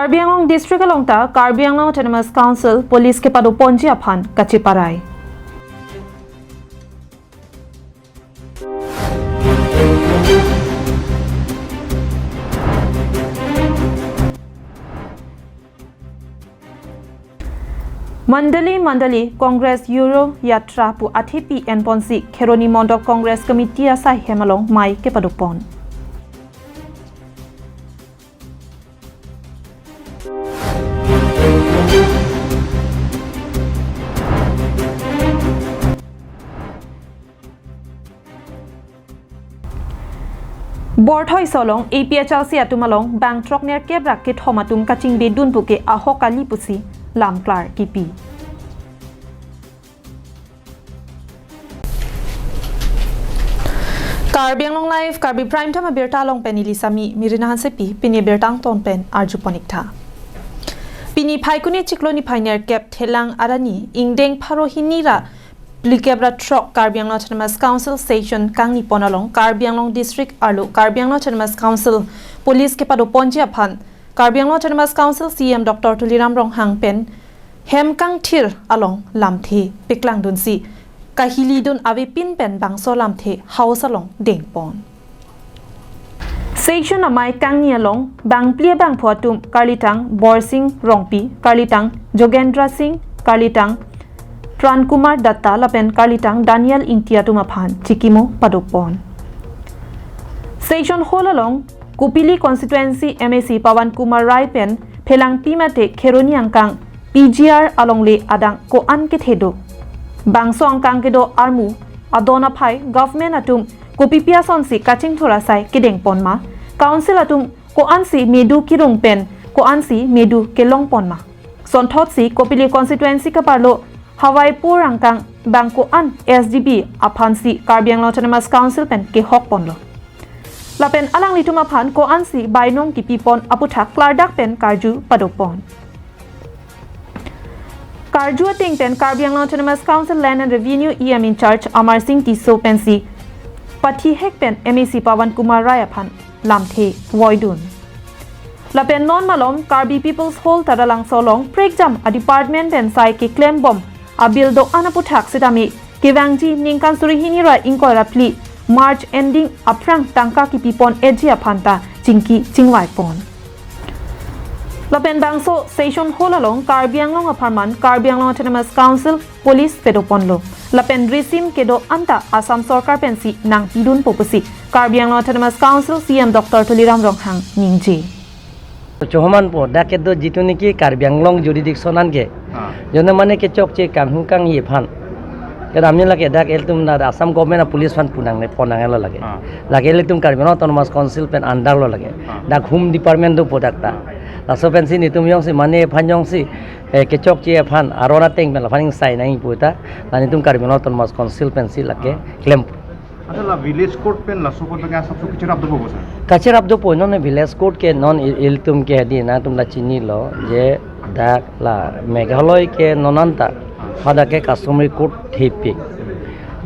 Karbi Anglong District alongta Karbi Anglong Autonomous Council Police ke padu ponji aphan kachiparai. Mandali Congress Euro Yatra pu ATP Ponsi Kheroni Mondok Congress Committee asai hemalong mai ke padupon. Board hoi solong APHLC atumalong bang trok ner kebrak ke thomatum kaching bedun puke aho kali pusi lam klar kipi. Karbi Anglong Live Karbi Prime Time abirta long pen ilisami mirinahan sepi pini birtang ton pen arju ponikta. Pini phaikuni chikloni phainer kep thelang arani ingdeng pharo hinira Likebra Trok Karbi Anglong Autonomous Council Station Kangni Ponalong Karbi Anglong District Arlo Karbi Anglong Autonomous Council Police ke padu ponji aphan Karbi Anglong Autonomous Council CM Dr. Tuliram Ronghang pen hem kang thir along lamthe piklang dunsi kahili dun ave pin pen bangso lamthe house along dengpon Station amai kangni along bang plie bang photum Karlitang Borsing Rongpi Karlitang Jogendra Singh Karlitang Pran Kumar Datta lapen Karlitang Daniel Intiatum aphan Chikimo padupon Station hall along Kupili constituency MAC Pawan Kumar Rai pen phelang pimate Kheroni angkang PGR alongle adang ko an ke thedo bangso angkang ke do armu adona phai government atum kopipia sonsi kaching thora sai kedeng ponma council atum ko ansi medu kirung pen ko ansi medu kelong ponma sonthot si Kopili constituency ka parlo Hawaipur angkang bangko an SDB aphansi Karbi Anglong Autonomous Council pen ke hok ponlo lapen alang lituma phan ko ansi bainong ki pipon aputhak klardak pen karju padopon Karju ating pen Karbi Anglong Autonomous Council Land and Revenue EM in charge Amar Singh Tiso pensi Pathi hek pen MAC Pawan Kumar Rai aphan lamthe voidun lapen non malom Karbi People's Hall taralang solong prekjam a department pen sai ke claim bomb abil do anaputhak sidami kewangji ningkan surihini ra inkora pli March ending aprang tangka ki pipon eji aphanta chingki chingwai pon lapen bangso station hall along Karbi Anglong aparman Karbi Anglong Autonomous Council Police pedoponlo lapen resim kedo anta Assam Sarkar pensi nang pidun popusi Karbi Anglong Autonomous Council CM Dr. Tuliram Ronghang ningji Chohaman po daket do jitu niki Karbi Anglong jurisdiction ke jone mane ke chok che kang ye phan ke damni lage dak eltum na Assam government police fan punang ne ponang elo lage lage eltum Karbi Anglong Autonomous Council pen under lo lage dak home department do podakta laso pen si nitum yong si mane phan yong si ke chok che phan arona teng pen phaning sai nai puta lani tum Karbi Anglong Autonomous Council pen si lage claim Adalah village court pen la soko to सब सब किचर abdo bogo sir kachir abdo po non village court ke non iltum ke di na tum la chini lo je dak la Meghalaya ke nonanta hada ke customary court thepi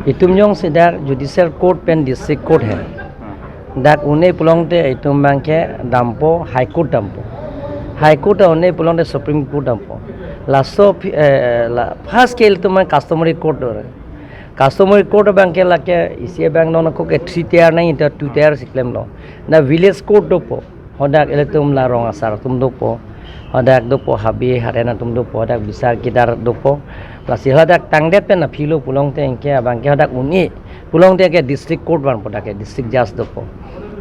itum yong se dak judicial court pen district court hai dak une pulongte itum bang ke dampo high court une pulongte supreme court dampo la so la first ke itum customary court dore Customary court bank ke lake isi bank non ko ke 3 tier nahi ta 2 tier siklem no na village court do po hodak eletum la rong asar tum do po hodak do po habi harena tum do po hodak bisar kidar do po plasi hodak tangdet pen na philo pulong te ke bank ke hodak uni pulong te ke district court ban po ke district judge do po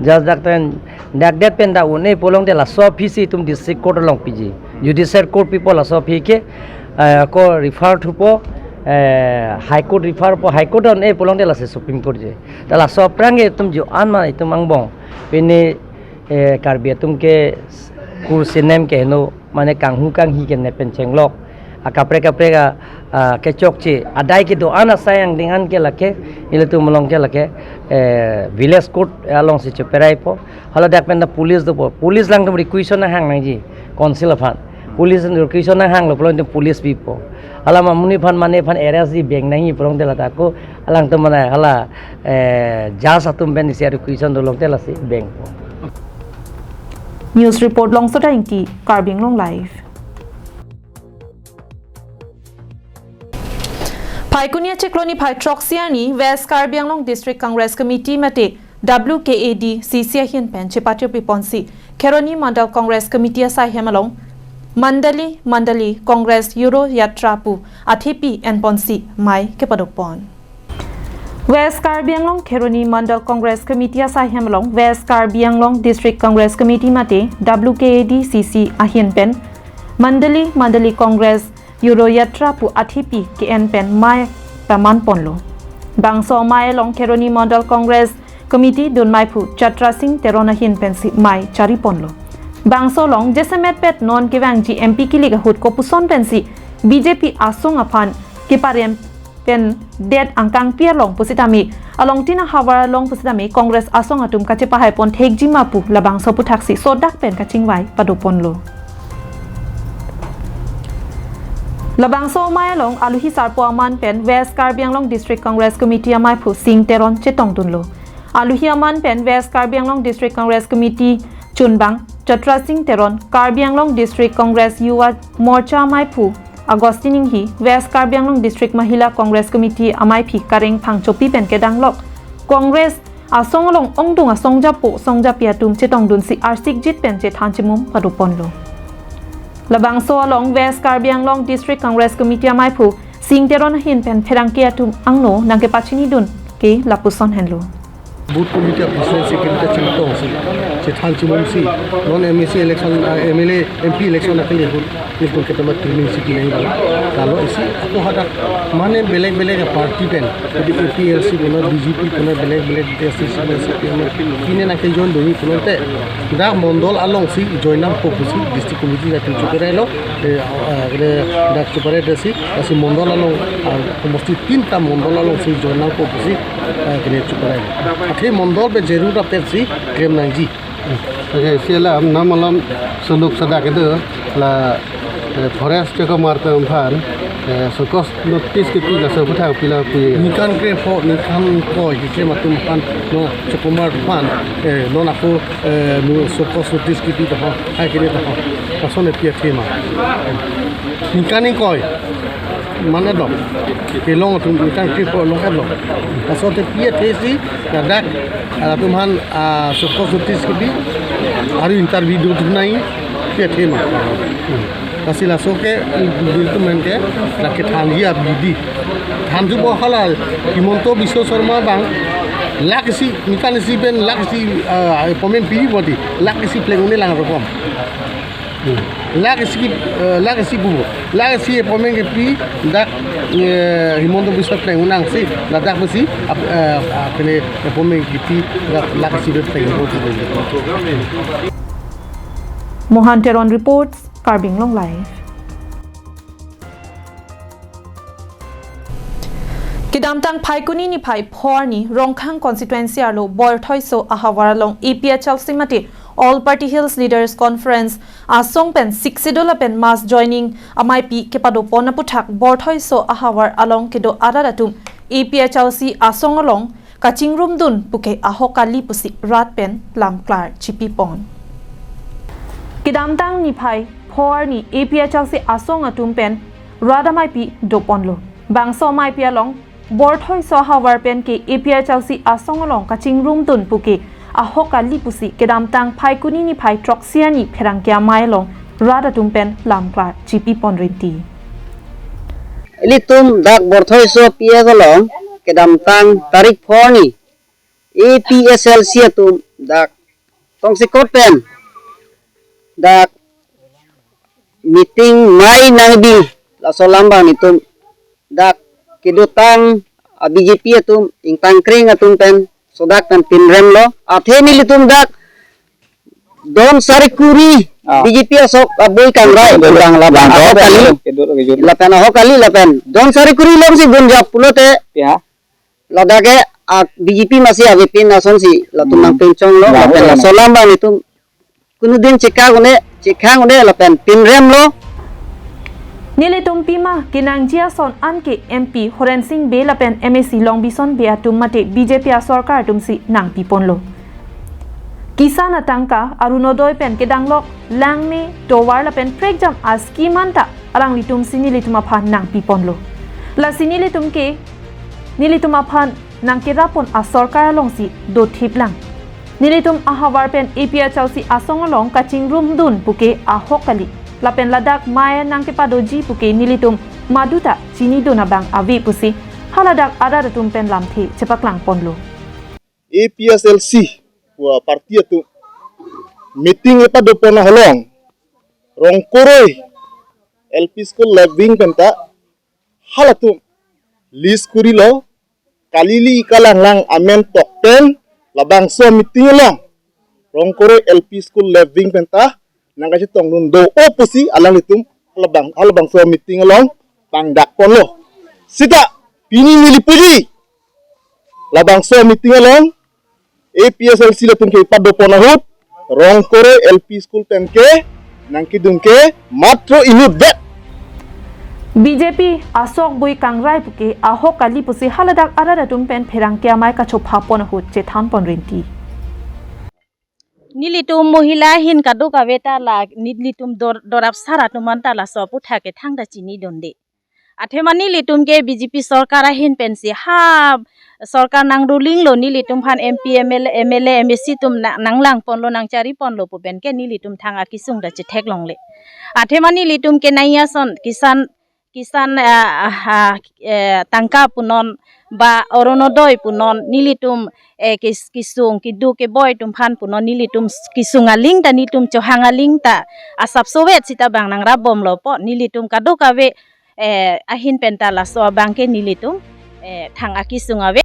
judge dak ten dak det pen da uni pulong te la so phisi tum district court long piji judicial court people la so phi ke ko refer to po high court refer po high court on pulong de la supreme court je tala so prange tum jo anma itum angbong pene Karbi tum ke kur sinem ke no mane kanghu kang hi ke ne pen chenglok akapre ga ke chok che adai ke do ana sayang dengan ke lake ile tum molong ke lake village court along se cheperai po hala dak pen da police do po police lang tum requisition na hang nai ji council of police requisition na hang lo polong police people Alam muni fan mane fan areas di bank nahi prong tela tako alang to mana hala jasa tum ben isi requisition dolong tela si bank News report long sota inki Karbing long live. Paikunia Chikloni Pai Troxiani West Karbi Anglong District Congress Committee Mate WKAD CCA Hin Pen Chipatio Piponsi Keroni Mandal Congress Committee Asai Hemalong Mandali Congress Euro Yatrapu Athipi and Ponsi Mai Kepadopon West Karbi Anglong Keroni Mandal Congress Committee Asai Hemalong West Karbi Anglong District Congress Committee Mate WKAD CC Ahin Pen Mandali Congress Euro Yatrapu Athipi KN Pen Mai Paman Ponlo Bangso Mai Long Keroni Mandal Congress Committee Dun Maipu Chatra Singh Terona Hin Pensi Mai Chari Ponlo Bangso Long Jesemet Pet Non Kivang MP Kiliga Hut Kopuson Pensi BJP Asong Apan Kiparem Pen Dead Angkang Pier Long Pusitami Along Tina Hawara Long Pusitami Congress Asong Atum Kachepahai Pon Thekji Mapu Labangso Putaksi Sodak Pen Kachingwai Padoponlo Labangso Mayalong Aluhi Sarpo Aman Pen West Karbi Anglong District Congress Committee Amai Phu Sing Teron Chetong Tunlo Aluhi Aman Pen West Karbi Anglong District Congress Committee Chunbang Chatra Singh Teron Karbi Anglong District Congress Yuwa Morcha Amai Phu Agostining Hi West Karbi Anglong District Mahila Congress Committee Amai Phi Kareng Phangchopi Pen Kedang Lok Congress Asongalong Ongdung Asongjapo Songjapiatum Chetong Dun Si Arsik Jit Pen Che Thanchimum Paduponlo Labangso along West Karbi Anglong District Congress Committee Amai Phu Sing Teron Hin Pen Pherangkia Tum Angno Nangke Pachini Dun Ke Lapuson Henlo Booth committee of business secretary Chiltong si Thanchimum si non MSC election MLA MP election akili hut nilkun ketama training si kinai kalau isi aku hadak mane belek party pen jadi APLC kuna BJP kuna belek DSC kine na ke join doi kuna te da mondol along si join up ko si district committee ka chukare lo da chukare si asi mondol along komosti tinta mondol along si join up ko si kine chukare Thi mondol be jeru da persi krem nangji Okay, sila namalam sunuk sadak itu la forest ke marta umpan sokos notice ke pila sebutang pila pi nikan kre fo nikan ko ke matum pan no chokomar pan no na ko no sokos notice ke pila ha hai ke ta ha pasone pia tema nikan ko mana dok ke long tum nikan kre fo long lo pasone pia tesi kadak tuman sokos notice ke bi hari interview du nai pia tema kasi laso ke bil tu men ke laki thangi abidi thanju bo halal himonto biswa sharma bang laksi nikan si ben laksi pomen pi body laksi plengune lang rokom laksi bu laksi pomen ke pi dak himonto biswa plengune ang si ladak besi kene pomen ke pi laksi do plengune Mohan Teron reports Karbing Long Live. Kidamtang Paikuni ni Pai Porni Rongkhang constituency arlo Borthoi so ahawara long APHL Simati All Party Hills Leaders Conference Asong pen 60 dollar pen mass joining amaipi kepado pona puthak Borthoi so ahawar along kedo aradatum APHLC Asong along kaching room dun puke ahokali pusi rat pen lamklar chipi pon Kidamtang ni Pai Porni APHLC Asong atum pen radamai pi doponlo bangso mai pi along Borthoi so hawar pen ke APHLC Asong along kaching room dun puke ahokali pusi Kidamtang Paikuni ni Pai Troxiani Pherangkia mai along radatum pen lamklar chipi pon rinti Litum dak Borthoi so pia along Kidamtang tarik Porni APHLC atum dak tongsikot pen dak meeting mai nangbi la solambang itum dak kidutang BJP atum ingtang kring atum pen sodak pen pinrem lo atheni litum dak don sarikuri BJP asok aboy kangrai bang labang kali lapen kali lapen don sarikuri long si gunjap pulote ya ladake BJP masih avipin nason si latunang pencong lo lapen la solambang itum kunudin Chicago ne lapen pinrem lo Nile tumpima kinangjia son anke MP Horen Singh be lapen MSC Long Bison be atum mate BJP sarkar tumsi nang piponlo Kisan atangka arunodoy pen kedanglok langme towar la pen prek jam aski manta alang litum sini litum aphan nang piponlo la sini litum ke nilitum aphan nang kirapon a sarkar along si do thiplang nilitum ahawar pen APA chausi asong along kaching room dun puke a hokali la pen ladak maya nang ke padoji puke nilitum maduta chini dona bang avi pusi haladak adaratum pen lamthi chepaklang ponlo APSLC wa partia tu meeting epa do pona holong rongkoroi LP school labing penta halatu list kurilo kalili ikalang lang amen tokten labang so meeting long rongkoroi LP school labing penta nang kasi tong nundo opusi alang itum halabang so meeting long pangdak ponlo sita pini nilipuji labang so meeting long APSLC latung ke pado ponahut rongkore LP school tenke nangki dungke matro inut bet BJP asok bui kangrai puke ahok kali pusi haladak adaratum pen pherang ke amai ka chopha ponahut chethan ponrinti nilitum mohila hin kadu kaveta la nilitum dorap sara tumanta la sopu thake thangda chini donde athemani litum ke BJP sarkar hin pensi ha sarkar nang ruling lo nilitum phan MP MLA MSC tum nanglang ponlo nang chari ponlo pu ben ke nilitum thanga kisung da chithek longle athemani litum ke naiya son kisan tangka punon ba oronodoy punon nilitum kisung kidu ke boy tum phan punon nilitum kisungaling ta nitum chohangaling ta asap sovet sita bang nang rabom lo po nilitum kadu kave ahin pentala so bangke nilitum thang akisungawe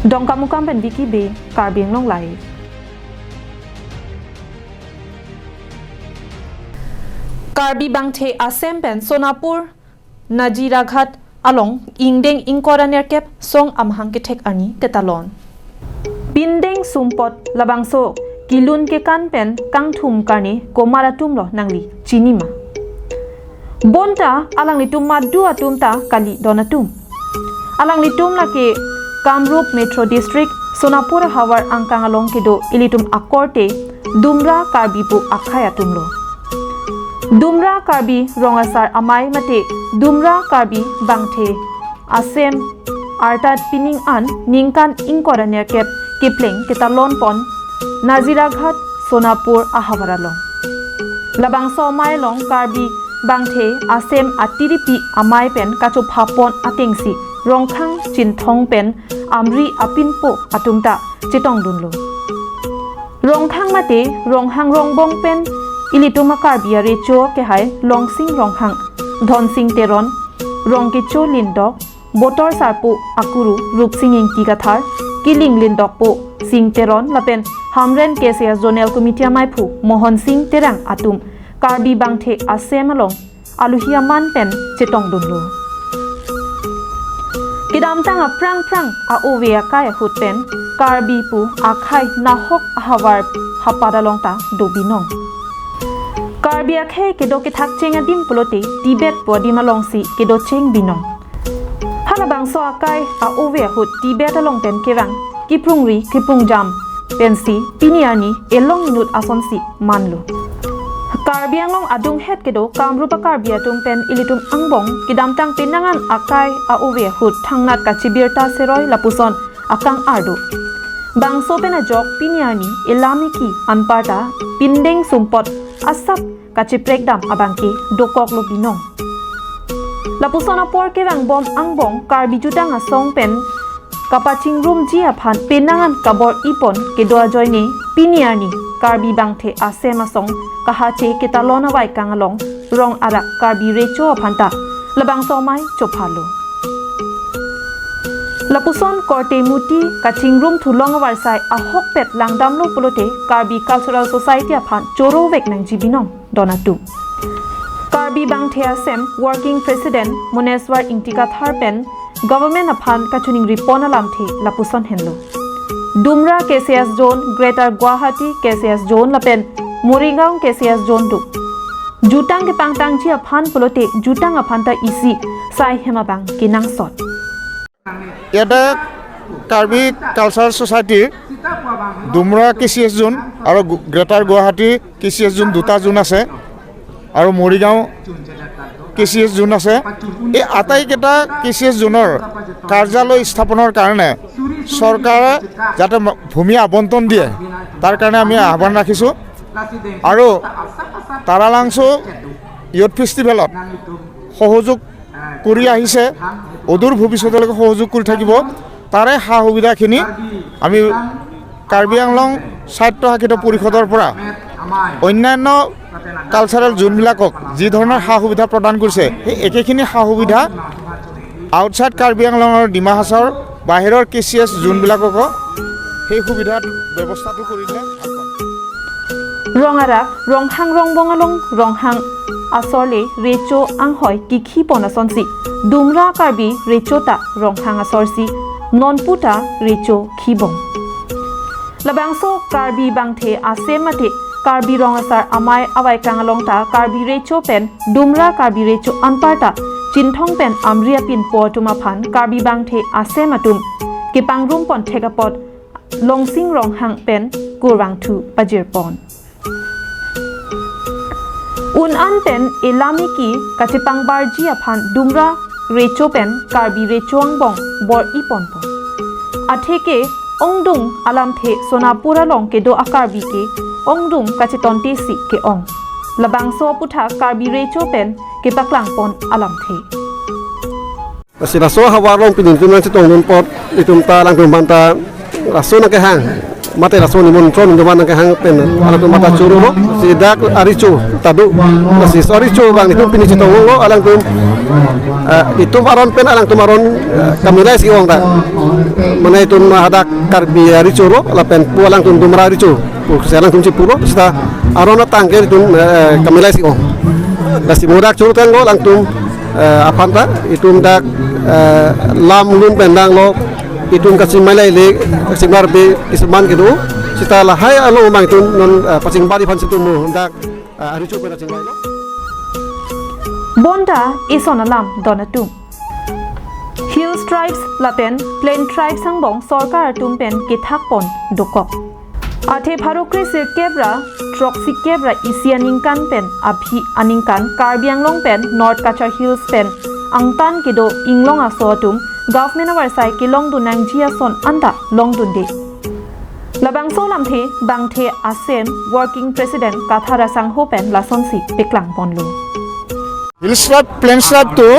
dongka mukam pen diki be karbing long lai Karbi bangthe asem pen Sonapur Najiraghat along ingdeng ingkoraner kep song amhang ke thek ani tetalon Bindeng sumpot labangso kilun ke kan pen kangthum karni komaratum lo nangli chinima Bonta alang litum madu atumta kali donatum alang litum lake Kamrup Metro District Sonapur Hawar angkang along kedo ilitum akorte Dumra Karbi pu akhayatumlo Dumra Karbi rongasar amai mate Dumra Karbi bangthe asem artat pining an ningkan ingkoraner kep kipleng kitalon pon Naziraghat Sonapur ahawaralong labang somai long Karbi bangthe asem atiripi amai pen kacho phapon atengsi rongkhang chinthong pen amri apinpo atumta chitong dunlo rongkhang mate ronghang rongbong pen ilituma Karbia recho ke hai longsing ronghang dhonsing teron rongkicho lindok botor sarpu akuru rupsing ingki kathar kiling lindok po sing teron lapen hamren kesia zonal committee mai phu mohon sing terang atum Karbi bangthe asemalong aluhia man pen chitong dunlo kidam tang aprang a ovea kaya hut pen Karbi pu akhai nahok ahawar hapadalong ta dobinong Karbi akhe kedo ke thak chenga dim pulote Tibet body malongsi kedo cheng binong hala bangso akai a ovea hut Tibet along pen kewang kiprungri kipung pensi piniani elong minut asonsi manlo Karbi anglong adung het kedo Kamrupa Karbi atung pen ilitum angbong kidam tang pinangan akai a ovea hut thangnat kachibirta seroi lapuson akang ardu bangso pen ajok piniani elamiki anparta pindeng sumpot asap kachiprek dam abangki dokok lo binong lapusona por ke bang bom angbong Karbi jutang asong pen kapaching room ji aphan penangan kabor ipon ke doa joini piniani Karbi bangthe asema song kahache ketalona wai kangalong rong arak Karbi recho aphanta labang somai chophalo lapuson korte muti kaching room thulong warsai ahok pet langdam lo pulote Karbi Cultural Society aphan choro vek nang jibinong donatu Karbi bangthe asem working president Muneswar Ingtika Tharpen government aphan kachuning ripona lamthi lapuson henlo Dumra KCS zone Greater Guwahati KCS zone lapen Moringao KCS zone du jutang ke pangtang ji aphan pulote jutang aphanta isi sai hemabang kinang sot ইয়াতে Karbi cultural ছ'চাইটিৰ Dumra KCS জোন আৰু greater Guwahati KCS জোন দুটা জোন আছে আৰু Morigaon KCS জোন আছে এই আটাইকেইটা KCS জোনৰ কাৰ্যালয় স্থাপনৰ কাৰণে চৰকাৰে যাতে ভূমি আবণ্টন দিয়ে তাৰ কাৰণে আমি আহ্বান ৰাখিছোঁ আৰু তাৰালাংচু ইয়থ ফেষ্টিভেলত সহযোগ কৰি আহিছে অদূৰ ভৱিষ্যতলৈকে সহযোগ কৰি থাকিব তাৰে সা সুবিধাখিনি আমি কাৰ্বি আংলং স্বায়ত্তশাসিত পৰিষদৰ পৰা অন্যান্য কালচাৰেল জোনবিলাকক যি ধৰণৰ সা সুবিধা প্ৰদান কৰিছে সেই একেখিনি সা সুবিধা আউটছাইড কাৰ্বি আংলঙৰ ডিমা হাছাওৰ বাহিৰৰ KCS জোনবিলাককো সেই সুবিধাৰ ব্যৱস্থাটো কৰিলে ৰঙাৰাক ৰংহাং ৰংবঙালং ৰংহাং আসৰলে ৰেচো আংহয় কিখি পনাচনসি ডুমৰা কাৰ্বি ৰেচোতা ৰংহাং আসৰসি ননপুটা ৰেচো খিবং লাবাংসো কাৰ্বি বাংথে আছে মাতে কাৰ্বি ৰঙাসাৰ আমাই আৱাই কাঙালংটা কাৰ্বি ৰেচো পেন ডুমৰা কাৰ্বি ৰেচো আনপাৰটা চিনথং পেন আমৰিয়া পিন পটুমা ফান কাৰ্বি বাংথে আছে মাতুম কেপাংৰুম পন ঠেকাপত লংসিং ৰংহাং পেন গোৰৱাংথু পাজিৰপন Unan pen elami ki katipang barji aphan dumra recho pen karbi rechoang bong bor ipon pon. Atheke ongdung alam the sonapura long ke do akarbi ke ongdung kachitonte si ke ong. Labang so putha karbi recho pen ke paklang pon alam the. Si raso hawarong pinintum nang sitong nun pot itum ta lang kumbanta raso na ke hang mate raso ni mon tron nang nang ke hang pen ala tu mata churu mo si dak aricho tadu si aricho bang itum pinin sitong lo alang tum itum aron pen alang tum aron kamilai si ong ta mana itum hadak karbi aricho ro ala pen pu alang tum dumra aricho pu selang tum si puro sta aron tangke itum kamilai si ong la si mudak churu tengo alang tum apanta itum dak lam lun pendang lo itum kasing malai le kasing barbe isman gitu sita la hai alo mang itum non pasing bari pan situm dak aricho pena sing lo Bonda isonalam donatum Hill tribes lapen plain tribes sangbong sorkar tumpen kithak pon dokok Athe pharokre sir kebra troxy kebra isianingkan pen abhi aningkan karbianglong pen north kachar hills pen angtan kido inglong asotum government of sai kilong dunang jia son anda long dunde labangso lamthe bangthe asem working president kathara sangho pen lasonsi peklang ponlu Hills tribe plains tribe to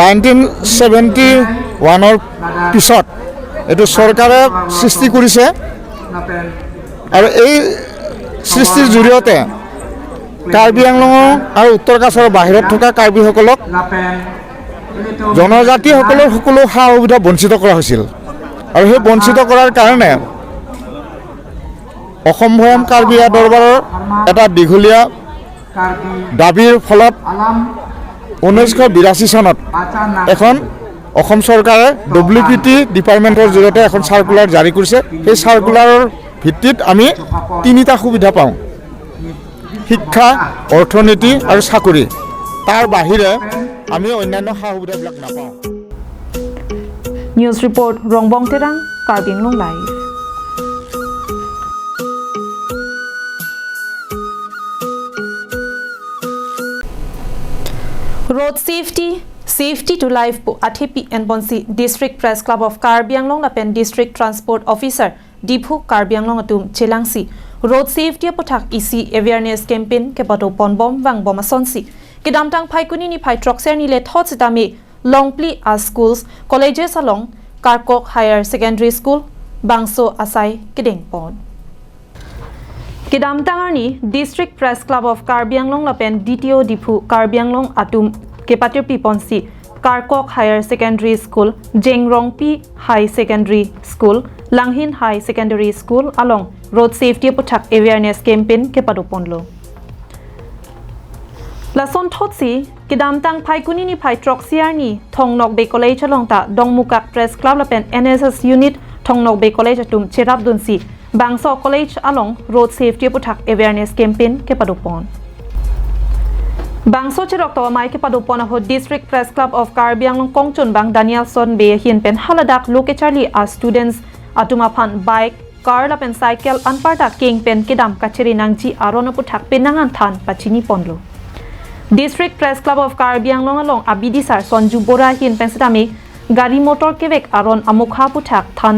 1971 পিছত এটো চৰকাৰে সৃষ্টি কৰিছে আৰু এই সৃষ্টিৰ জৰিয়তে কাৰ্বি আংলং আৰু উত্তৰ কাছাৰৰ বাহিৰত থকা কাৰ্বিসকলক জনজাতিসকলৰ সকলো সা সুবিধা বঞ্চিত কৰা হৈছিল আৰু সেই বঞ্চিত কৰাৰ কাৰণে অসম ভৈয়াম কাৰ্বি দৰবাৰৰ এটা দীঘলীয়া দাবীৰ ফলত 1982 চনত এখন অসম চৰকাৰে WPT ডিপাৰ্টমেণ্টৰ জৰিয়তে এখন সাৰ্কুলাৰ জাৰি কৰিছে সেই সাৰ্কুলাৰৰ ভিত্তিত আমি তিনিটা সুবিধা পাওঁ শিক্ষা অৰ্থনীতি আৰু চাকৰি তাৰ বাহিৰে আমি অন্যান্য সা সুবিধাবিলাক নাপাওঁ News report Rongbong Terang Karbi Anglong Live Road safety to life po Athepi and Bonsi District Press Club of Karbi Anglong Lapen District Transport Officer Diphu Karbi Anglong atum Chelangsi Road safety pothak EC awareness campaign ke pato ponbom wang bomasonsi kidamtang phaikuni ni phai troxer ni le thot sitami longpli as schools colleges along Karkok Higher Secondary School Bangso Asai Kideng Pon Kidamtangarni District Press Club of Karbi Anglong Lapen DTO Diphu Karbi Anglong atum kepatir piponsi Karkok Higher Secondary School Jengrongpi High Secondary School Langhin High Secondary School along road safety pothak awareness campaign kepadoponlo Lason thotsi kidamtang phaikuni ni phai troxiar ni thongnok be college alongta dongmukak press club lapen NSS unit thongnok be college atum cherap dunsi bangso college along road safety pothak awareness campaign kepadopon Bangso cherok to mai kepadopon ho district press club of Karbi Anglong Kongchon bang Danielson be hin pen haladak loke charlie as students atuma phan bike car la pen cycle anparta king pen kedam kacheri nangji aron puthak penangan than pachini ponlo District Press Club of Karbi Anglong along Abidi Sar Sonju Bora hin pensitami gari motor kevek aron amukha puthak than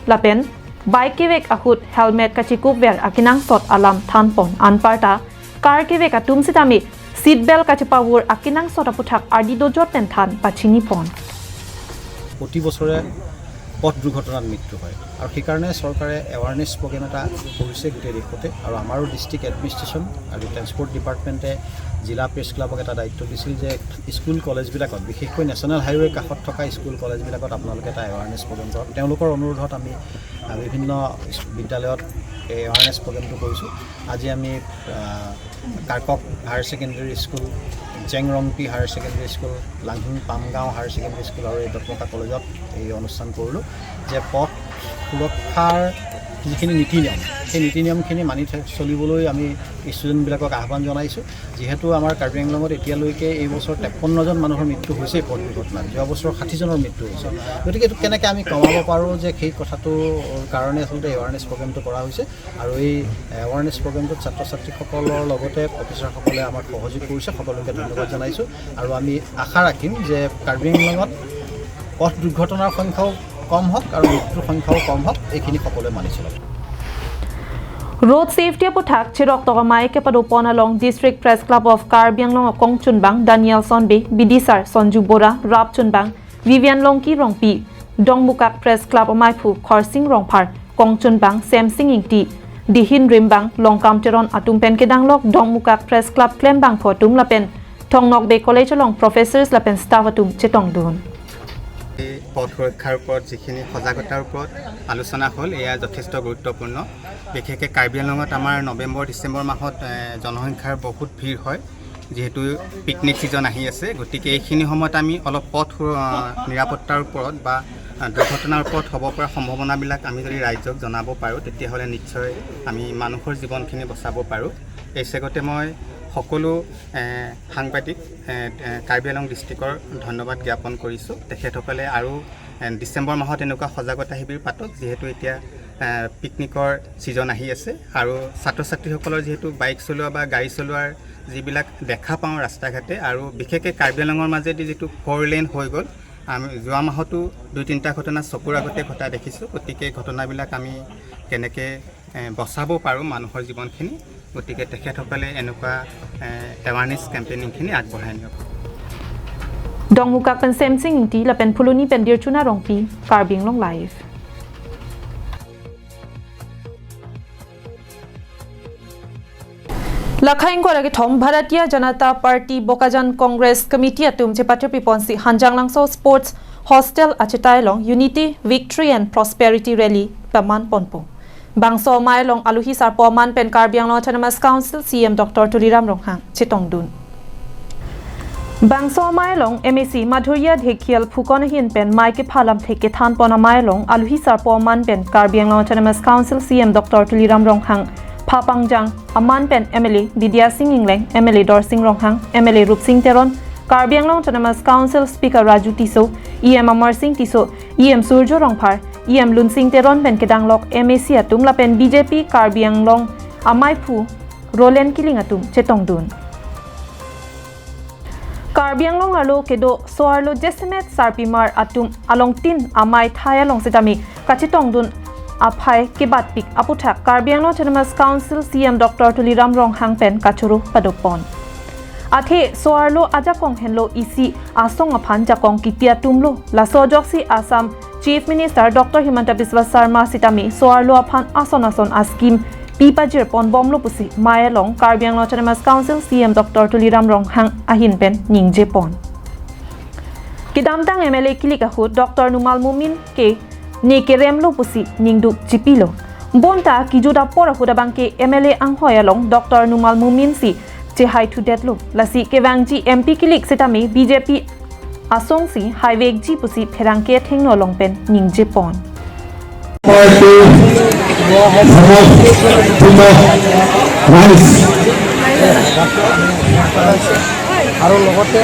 lapen bike kevek ahut helmet kachikuk ver akinang sot alam than pon anparta car kevek atum sitami seat belt kachipawur akinang sot puthak ardi dojot pen than pachini pon প্ৰতি বছৰে পথ দুৰ্ঘটনাত মৃত্যু হয় আৰু সেইকাৰণে চৰকাৰে awareness programme এটা কৰিছে গোটেই দেশতে আৰু আমাৰো ডিষ্ট্ৰিক্ট এডমিনিষ্ট্ৰেশ্যন আৰু ট্ৰেন্সপৰ্ট ডিপাৰ্টমেণ্টে জিলা প্ৰেছ ক্লাবক এটা দায়িত্ব দিছিল যে স্কুল কলেজবিলাকত বিশেষকৈ নেশ্যনেল হাইৱেৰ কাষত থকা স্কুল কলেজবিলাকত আপোনালোকে এটা এৱাৰনেছ প্ৰগ্ৰেম কৰক তেওঁলোকৰ অনুৰোধত আমি বিভিন্ন বিদ্যালয়ত এই এৱাৰনেছ প্ৰগ্ৰেমটো কৰিছোঁ আজি আমি কাৰ্কক হায়াৰ ছেকেণ্ডেৰী স্কুল জেংৰংপি হায়াৰ ছেকেণ্ডেৰী স্কুল লাংহিং পামগাঁও হায়াৰ ছেকেণ্ডেৰী স্কুল আৰু এই দত্মকা কলেজত এই অনুষ্ঠান কৰিলোঁ যে পথ সুৰক্ষাৰ যিখিনি নীতি নিয়ম সেই নীতি নিয়মখিনি মানি চলিবলৈ আমি ষ্টুডেণ্টবিলাকক আহ্বান জনাইছোঁ যিহেতু আমাৰ কাৰ্বি আংলঙত এতিয়ালৈকে এই বছৰ 53জন মানুহৰ মৃত্যু হৈছে পথ দুৰ্ঘটনাত যোৱা বছৰ 60জনৰ মৃত্যু হৈছে গতিকে এইটো কেনেকৈ আমি কমাব পাৰোঁ যে সেই কথাটোৰ কাৰণে আচলতে এৱাৰনেছ প্ৰগ্ৰেমটো কৰা হৈছে আৰু এই এৱাৰনেছ প্ৰগ্ৰেমটোত ছাত্ৰ ছাত্ৰীসকলৰ লগতে প্ৰফেচাৰসকলে আমাক সহযোগ কৰিছে সকলোকে ধন্যবাদ জনাইছোঁ আৰু আমি আশা ৰাখিম যে কাৰ্বি আংলঙত পথ দুৰ্ঘটনাৰ সংখ্যাও কম হওক আৰু মৃত্যুৰ সংখ্যাও কম হওক এইখিনি সকলোৱে মানি চলাব Road safety puthak chirok to mai ke padu pon along District Press Club of Karbi Anglong Kong Chunbang Daniel Sonbe Bidisar Sonju Bora Rap Chunbang Vivian Longki Rongpi Dongmukak Press Club Mai Phu Khorsing Rongphar Kong Chunbang Sam Singing Ti Dihin Rimbang Longkam Teron Atum Pen Kedanglok Dongmukak Press Club Klembang Photung Lapen Tongnok Be College along professors Lapen staff atum Chetong Dun পথ সুৰক্ষাৰ ওপৰত যিখিনি সজাগতাৰ ওপৰত আলোচনা হ'ল এয়া যথেষ্ট গুৰুত্বপূৰ্ণ বিশেষকৈ কাৰ্বি আংলঙত আমাৰ নৱেম্বৰ ডিচেম্বৰ মাহত জনসংখ্যাৰ বহুত ভিৰ হয় যিহেতু পিকনিক ছিজন আহি আছে গতিকে এইখিনি সময়ত আমি অলপ পথ নিৰাপত্তাৰ ওপৰত বা দুৰ্ঘটনাৰ ওপৰত হ'ব পৰা সম্ভাৱনাবিলাক আমি যদি ৰাইজক জনাব পাৰোঁ তেতিয়াহ'লে নিশ্চয় আমি মানুহৰ জীৱনখিনি বচাব পাৰোঁ এই চেগতে মই সকলো সাংবাদিক কাৰ্বি আংলং ডিষ্ট্ৰিক্টৰ ধন্যবাদ জ্ঞাপন কৰিছোঁ তেখেতসকলে আৰু ডিচেম্বৰ মাহত এনেকুৱা সজাগতা শিবিৰ পাতক যিহেতু এতিয়া পিকনিকৰ ছিজন আহি আছে আৰু ছাত্ৰ ছাত্ৰীসকলৰ যিহেতু বাইক চলোৱা বা গাড়ী চলোৱাৰ যিবিলাক দেখা পাওঁ ৰাস্তা ঘাটে আৰু বিশেষকৈ কাৰ্বি আংলঙৰ মাজেদি যিটো 4 লেন হৈ গ'ল আমি যোৱা মাহতো 2-3টা ঘটনা চকুৰ আগতে ঘটা দেখিছোঁ গতিকে ঘটনাবিলাক আমি কেনেকৈ বচাব পাৰোঁ মানুহৰ জীৱনখিনি গতিকে তেখেতসকলে এনেকুৱা এৱাৰনেছ কেম্পেইনিংখিনি আগবঢ়াই নিয়ক Dongmukak pen Sam Singing Ti Lapen Phuluni pen Dirchuna Rongpi Karbi Anglong Live Lakhaing ko lagi thom Bharatiya Janata Party Bokajan Congress Committee atum che patri ponsi Hanjang Langso Sports Hostel achetai long Unity Victory and Prosperity Rally paman ponpo Bangso mai long aluhi sar poman pen Karbi Anglong Autonomous Council CM Dr Tuliram Ronghang Chitong Dun Bangso mai long MAC Madhurya Dhekhial Phukon hin pen mai ke phalam theke than pona mai long aluhi sar poman pen Karbi Anglong Autonomous Council CM Dr Tuliram Ronghang Papangjang Aman Pen MLA Didia Singh Ingleng MLA Dor Singh Ronghang MLA Rup Singh Teron Karbi Anglong Autonomous Council Speaker Raju Tiso EM Amar Singh Tiso EM Surjo Rongphar EM Lun Singh Teron Pen Kedanglok MAC atum la pen BJP Karbi Anglong Amai Phu Rolen Kiling atum Chetong Dun Karbi Anglong alo kedo soarlo Jesimet Sarpimar atum along tin amai thaya long setami Kachitong Dun Aphai Kibat Pik Aputhak Karbi Anglong Autonomous Council CM Dr Tuliram Ronghang Pen Kachuru Padopon Athe Soarlo Aja Kong Henlo Isi Asong Aphan Jakong Kipia Tumlo La Sojoksi Assam Chief Minister Dr Himanta Biswa Sarma Sitami Soarlo Aphan Ason Askim Pipajir Pon Bomlo Pusi Maya Long Karbi Anglong Autonomous Council CM Dr Tuliram Ronghang Ahin Pen Ningje Pon Kidamtang MLA Kilikahut Dr Numal Mumin Ke Neke Remlo Pusi Ningdu Chipilo Bonta Kijuda Pora Hudabangke MLA Anghoyalong Dr Numal Mumin Si Chehai to Deadlo Lasi Kevangji MP Kilik Sitami BJP Asong Si Highway Ji Pusi Pherangke Thengno Longpen Ningje Pon আৰু লগতে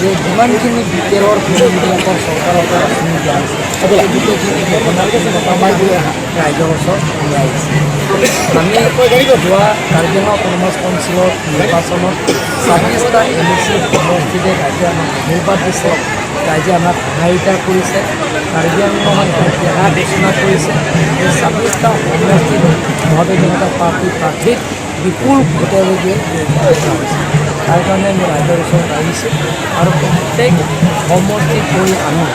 যে যিমানখিনি বিকেলৰ ফেমিলিবিলাকৰ চৰকাৰৰ পৰা আঁচনি দিয়া হৈছে সেই গোটেইখিনি আমাৰ ৰাইজৰ ওচৰত উলিয়াই আহিছে আমি যোৱা কাৰ্বি আংলং অট'নমাছ কাউন্সিলৰ নিৰ্বাচনত 26টা MLC সমষ্টিতে ৰাইজে আমাক নিৰ্বাদ দিছে ৰাইজে আমাক সহায়িতা কৰিছে কাৰ্বি আংলঙত জেগা ঘোষণা কৰিছে এই 26টা সমষ্টিত ভাৰতীয় জনতা পাৰ্টীৰ প্ৰাৰ্থীক বিপুল ভোটেৰেদি দেখা হৈছে তাৰ কাৰণে আমি ৰাইজৰ ওচৰত আহিছোঁ আৰু প্ৰত্যেক সমষ্টিত গৈ আনো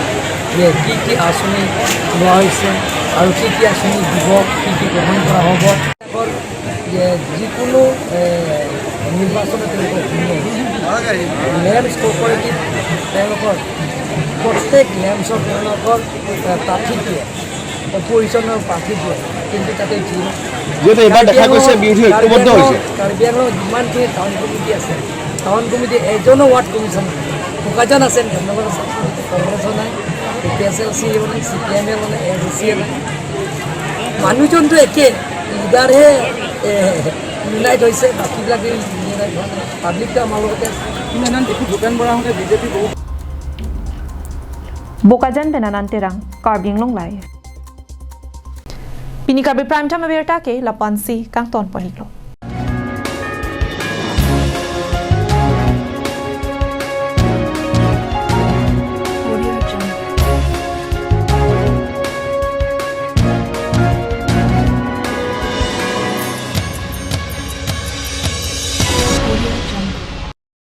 যে কি আঁচনি লোৱা হৈছে আৰু কি আঁচনি দিব কি গ্ৰহণ কৰা হ'ব যে যিকোনো নিৰ্বাচনত তেওঁলোকৰ লেম্পছ কৰ্পৰেটিভ তেওঁলোকৰ প্ৰত্যেক লেম্পছৰ তেওঁলোকৰ প্ৰাৰ্থী দিয়ে অপজিশ্যনৰ প্ৰাৰ্থী দিয়ে কিন্তু তাতে যিহেতু এইবাৰ দেখা গৈছে বিৰোধী ঐক্যবদ্ধ হৈছে কাৰ্বি আংলঙত যিমানখিনি টাউন কমিটি আছে টাউন কমিটি এজনো ৱাৰ্ড কমিশ্যন কেইজন আছে ধন্যবাদ আছে কংগ্ৰেছৰ নাই PSLC নাই CPM নাই AGC নাই মানুহজনটো একে ইবাৰহে ইউনাইট হৈছে বাকীবিলাকে ইউনাইট হোৱা নাই পাব্লিকটো আমাৰ লগতে দেখি ভূপেন বৰাহঁতে বিজেপি বহুত Bokajan benanan terang Karbing Long Lai. Pini Karbi Prime Time Aberta ke Lapansi Kang Ton Poniglo.